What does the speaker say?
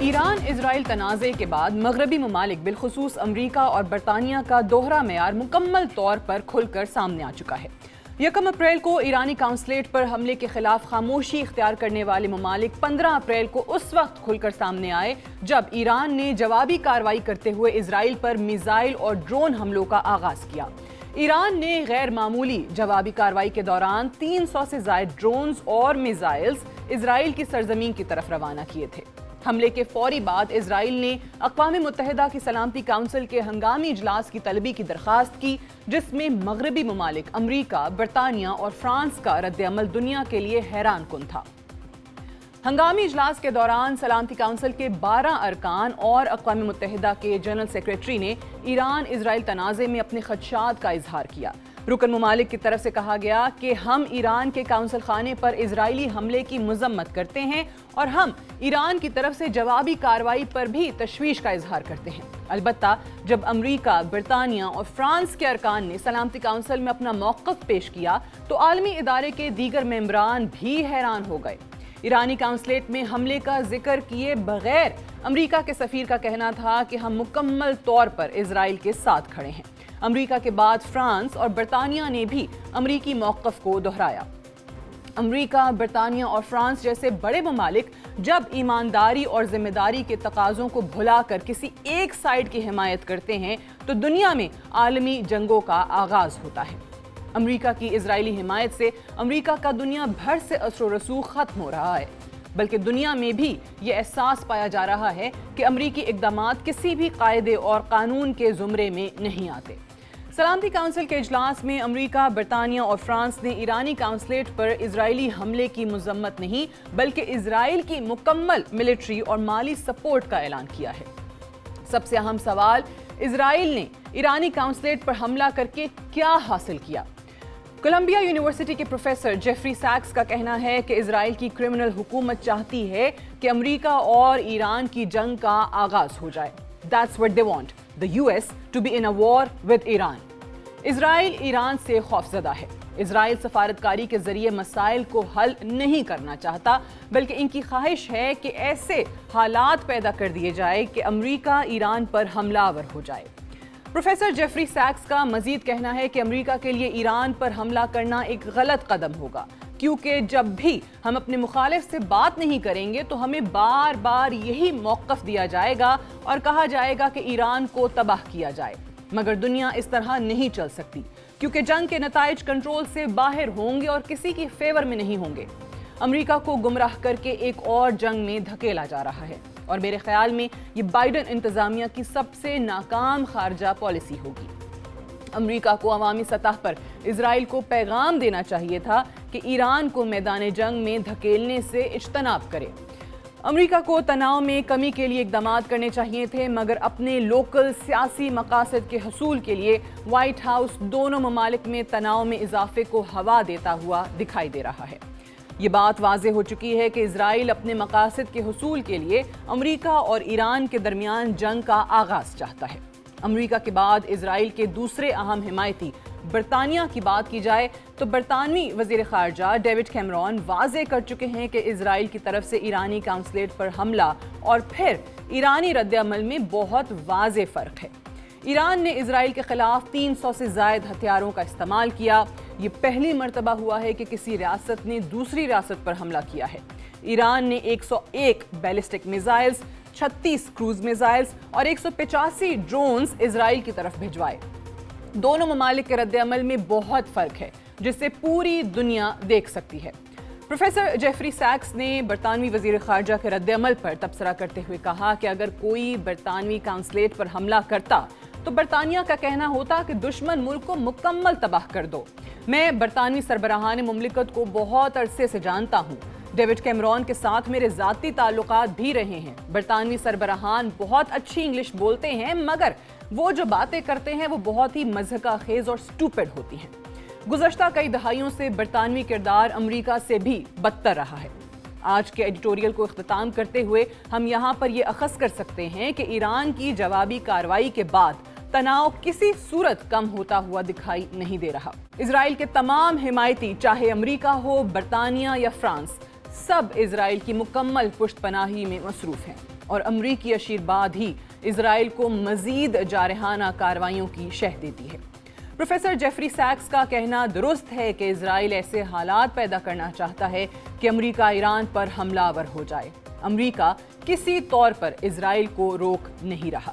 ایران اسرائیل تنازع کے بعد مغربی ممالک بالخصوص امریکہ اور برطانیہ کا دوہرا معیار مکمل طور پر کھل کر سامنے آ چکا ہے۔ 1 اپریل کو ایرانی قونصلیٹ پر حملے کے خلاف خاموشی اختیار کرنے والے ممالک 15 اپریل کو اس وقت کھل کر سامنے آئے جب ایران نے جوابی کارروائی کرتے ہوئے اسرائیل پر میزائل اور ڈرون حملوں کا آغاز کیا۔ ایران نے غیر معمولی جوابی کارروائی کے دوران 300 سے زائد ڈرونز اور میزائلز اسرائیل کی سرزمین کی طرف روانہ کیے تھے۔ حملے کے فوری بعد اسرائیل نے اقوام متحدہ کی سلامتی کونسل کے ہنگامی اجلاس کی طلبی کی درخواست کی، جس میں مغربی ممالک امریکہ، برطانیہ اور فرانس کا رد عمل دنیا کے لیے حیران کن تھا۔ ہنگامی اجلاس کے دوران سلامتی کونسل کے 12 ارکان اور اقوام متحدہ کے جنرل سیکریٹری نے ایران اسرائیل تنازع میں اپنے خدشات کا اظہار کیا۔ رکن ممالک کی طرف سے کہا گیا کہ ہم ایران کے کونسل خانے پر اسرائیلی حملے کی مذمت کرتے ہیں اور ہم ایران کی طرف سے جوابی کارروائی پر بھی تشویش کا اظہار کرتے ہیں۔ البتہ جب امریکہ، برطانیہ اور فرانس کے ارکان نے سلامتی کونسل میں اپنا موقف پیش کیا تو عالمی ادارے کے دیگر ممبران بھی حیران ہو گئے۔ ایرانی قونصلیٹ میں حملے کا ذکر کیے بغیر امریکہ کے سفیر کا کہنا تھا کہ ہم مکمل طور پر اسرائیل کے ساتھ کھڑے ہیں۔ امریکہ کے بعد فرانس اور برطانیہ نے بھی امریکی موقف کو دہرایا۔ امریکہ، برطانیہ اور فرانس جیسے بڑے ممالک جب ایمانداری اور ذمہ داری کے تقاضوں کو بھلا کر کسی ایک سائیڈ کی حمایت کرتے ہیں تو دنیا میں عالمی جنگوں کا آغاز ہوتا ہے۔ امریکہ کی اسرائیلی حمایت سے امریکہ کا دنیا بھر سے اثر و رسوخ ختم ہو رہا ہے، بلکہ دنیا میں بھی یہ احساس پایا جا رہا ہے کہ امریکی اقدامات کسی بھی قاعدے اور قانون کے زمرے میں نہیں آتے۔ سلامتی کونسل کے اجلاس میں امریکہ، برطانیہ اور فرانس نے ایرانی قونصلیٹ پر اسرائیلی حملے کی مذمت نہیں بلکہ اسرائیل کی مکمل ملٹری اور مالی سپورٹ کا اعلان کیا ہے۔ سب سے اہم سوال، اسرائیل نے ایرانی قونصلیٹ پر حملہ کر کے کیا حاصل کیا؟ کولمبیا یونیورسٹی کے پروفیسر جیفری سیکس کا کہنا ہے کہ اسرائیل کی کرمنل حکومت چاہتی ہے کہ امریکہ اور ایران کی جنگ کا آغاز ہو جائے۔ That's what they want, the US to be in a war with Iran. اسرائیل ایران سے خوفزدہ ہے۔ اسرائیل سفارتکاری کے ذریعے مسائل کو حل نہیں کرنا چاہتا بلکہ ان کی خواہش ہے کہ ایسے حالات پیدا کر دیے جائے کہ امریکہ ایران پر حملہ آور ہو جائے۔ پروفیسر جیفری سیکس کا مزید کہنا ہے کہ امریکہ کے لیے ایران پر حملہ کرنا ایک غلط قدم ہوگا، کیونکہ جب بھی ہم اپنے مخالف سے بات نہیں کریں گے تو ہمیں بار بار یہی موقف دیا جائے گا اور کہا جائے گا کہ ایران کو تباہ کیا جائے، مگر دنیا اس طرح نہیں چل سکتی کیونکہ جنگ کے نتائج کنٹرول سے باہر ہوں گے اور کسی کی فیور میں نہیں ہوں گے۔ امریکہ کو گمراہ کر کے ایک اور جنگ میں دھکیلا جا رہا ہے اور میرے خیال میں یہ بائیڈن انتظامیہ کی سب سے ناکام خارجہ پالیسی ہوگی۔ امریکہ کو عوامی سطح پر اسرائیل کو پیغام دینا چاہیے تھا کہ ایران کو میدان جنگ میں دھکیلنے سے اجتناب کرے۔ امریکہ کو تناؤ میں کمی کے لیے اقدامات کرنے چاہیے تھے مگر اپنے لوکل سیاسی مقاصد کے حصول کے لیے وائٹ ہاؤس دونوں ممالک میں تناؤ میں اضافے کو ہوا دیتا ہوا دکھائی دے رہا ہے۔ یہ بات واضح ہو چکی ہے کہ اسرائیل اپنے مقاصد کے حصول کے لیے امریکہ اور ایران کے درمیان جنگ کا آغاز چاہتا ہے۔ امریکہ کے بعد اسرائیل کے دوسرے اہم حمایتی برطانیہ کی بات کی جائے تو برطانوی وزیر خارجہ ڈیوڈ کیمرون واضح کر چکے ہیں کہ اسرائیل کی طرف سے ایرانی قونصلیٹ پر حملہ اور پھر ایرانی رد عمل میں بہت واضح فرق ہے۔ ایران نے اسرائیل کے خلاف 300 سے زائد ہتھیاروں کا استعمال کیا۔ یہ پہلی مرتبہ ہوا ہے کہ کسی ریاست نے دوسری ریاست پر حملہ کیا ہے۔ ایران نے 101 بیلسٹک میزائلز، 36 کروز میزائلز اور 185 ڈرونز اسرائیل کی طرف بھجوائے۔ دونوں ممالک کے رد عمل میں بہت فرق ہے جسے پوری دنیا دیکھ سکتی ہے۔ پروفیسر جیفری سیکس نے برطانوی وزیر خارجہ کے رد عمل پر تبصرہ کرتے ہوئے کہا کہ اگر کوئی برطانوی قونصلیٹ پر حملہ کرتا تو برطانیہ کا کہنا ہوتا کہ دشمن ملک کو مکمل تباہ کر دو۔ میں برطانوی سربراہان مملکت کو بہت عرصے سے جانتا ہوں۔ ڈیوڈ کیمرون کے ساتھ میرے ذاتی تعلقات بھی رہے ہیں۔ برطانوی سربراہان بہت اچھی انگلش بولتے ہیں مگر وہ جو باتیں کرتے ہیں وہ بہت ہی مضحکہ خیز اور سٹوپڈ ہوتی ہیں۔ گزشتہ کئی دہائیوں سے برطانوی کردار امریکہ سے بھی بدتر رہا ہے۔ آج کے ایڈیٹوریل کو اختتام کرتے ہوئے ہم یہاں پر یہ اخذ کر سکتے ہیں کہ ایران کی جوابی کارروائی کے بعد تناؤ کسی صورت کم ہوتا ہوا دکھائی نہیں دے رہا۔ اسرائیل کے تمام حمایتی چاہے امریکہ ہو، برطانیہ یا فرانس، سب اسرائیل کی مکمل پشت پناہی میں مصروف ہیں۔ اور امریکی اشیرباد ہی اسرائیل کو مزید جارحانہ کارروائیوں کی شہ دیتی ہے۔ پروفیسر جیفری سیکس کا کہنا درست ہے کہ اسرائیل ایسے حالات پیدا کرنا چاہتا ہے کہ امریکہ ایران پر حملہ آور ہو جائے۔ امریکہ کسی طور پر اسرائیل کو روک نہیں رہا۔